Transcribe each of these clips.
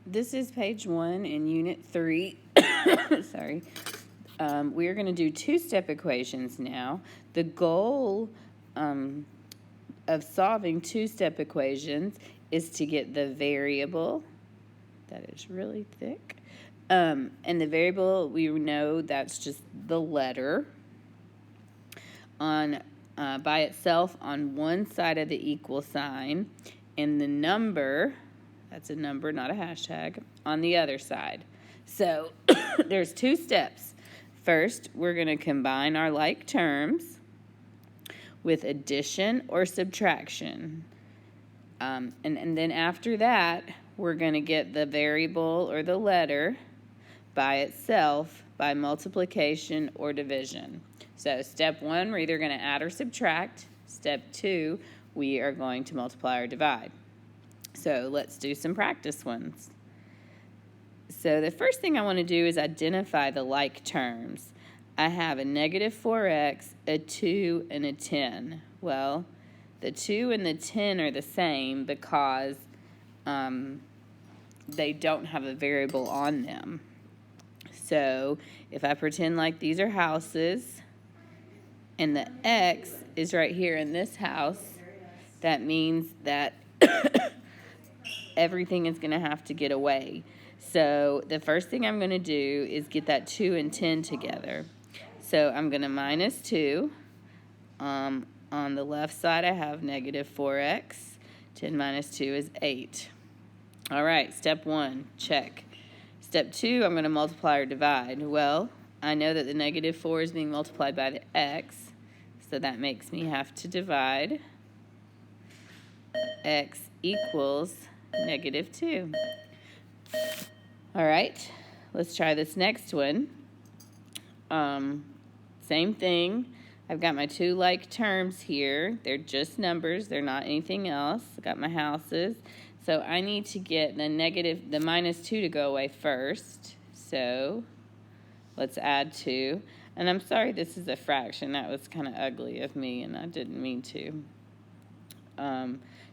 This is page 1 in Unit 3. Sorry. We are going to do two-step equations now. The goal of solving two-step equations is to get the variable, that is really thick, and the variable, we know that's just the letter, on by itself on one side of the equal sign, and the number, that's a number, not a hashtag, on the other side. So there's two steps. First, we're going to combine our like terms with addition or subtraction. And then after that, we're going to get the variable or the letter by itself by multiplication or division. So step 1, we're either going to add or subtract. Step 2, we are going to multiply or divide. So let's do some practice ones. So the first thing I want to do is identify the like terms. I have a negative 4x, a 2, and a 10. Well, the 2 and the 10 are the same because they don't have a variable on them. So if I pretend like these are houses and the x is right here in this house, that means that everything is going to have to get away. So the first thing I'm going to do is get that 2 and 10 together. So I'm going to minus 2. On the left side, I have negative 4x. 10 minus 2 is 8. All right, step 1, check. Step 2, I'm going to multiply or divide. Well, I know that the negative 4 is being multiplied by the x, so that makes me have to divide. X equals negative 2. All right, let's try this next one. Same thing. I've got my two like terms here. They're just numbers. They're not anything else. I've got my houses. So I need to get the minus 2 to go away first. So let's add 2. And I'm sorry this is a fraction. That was kind of ugly of me, and I didn't mean to.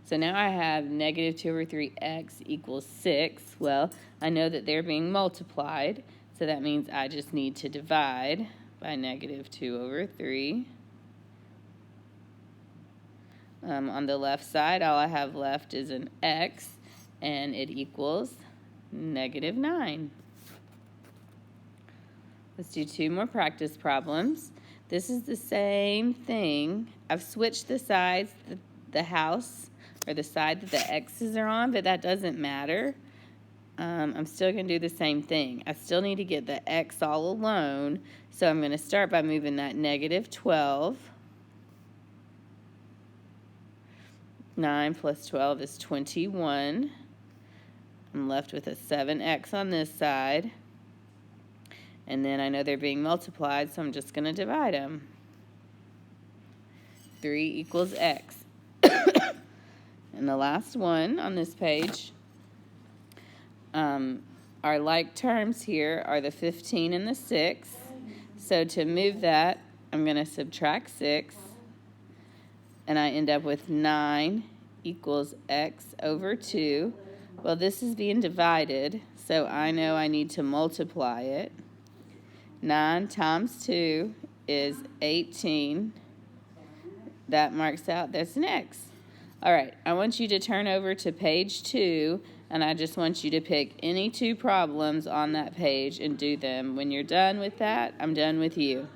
So now I have negative 2 over 3x equals 6. Well, I know that they're being multiplied, so that means I just need to divide by negative 2 over 3. On the left side, all I have left is an x, and it equals negative 9. Let's do 2 more practice problems. This is the same thing. I've switched the sides, the house, or the side that the x's are on, but that doesn't matter. I'm still going to do the same thing. I still need to get the x all alone, so I'm going to start by moving that negative 12. 9 plus 12 is 21. I'm left with a 7x on this side. And then I know they're being multiplied, so I'm just going to divide them. 3 equals x. And the last one on this page, our like terms here are the 15 and the 6. So to move that, I'm going to subtract 6. And I end up with 9 equals x over 2. Well, this is being divided, so I know I need to multiply it. 9 times 2 is 18. That marks out that's an x. All right, I want you to turn over to page 2, and I just want you to pick any 2 problems on that page and do them. When you're done with that, I'm done with you.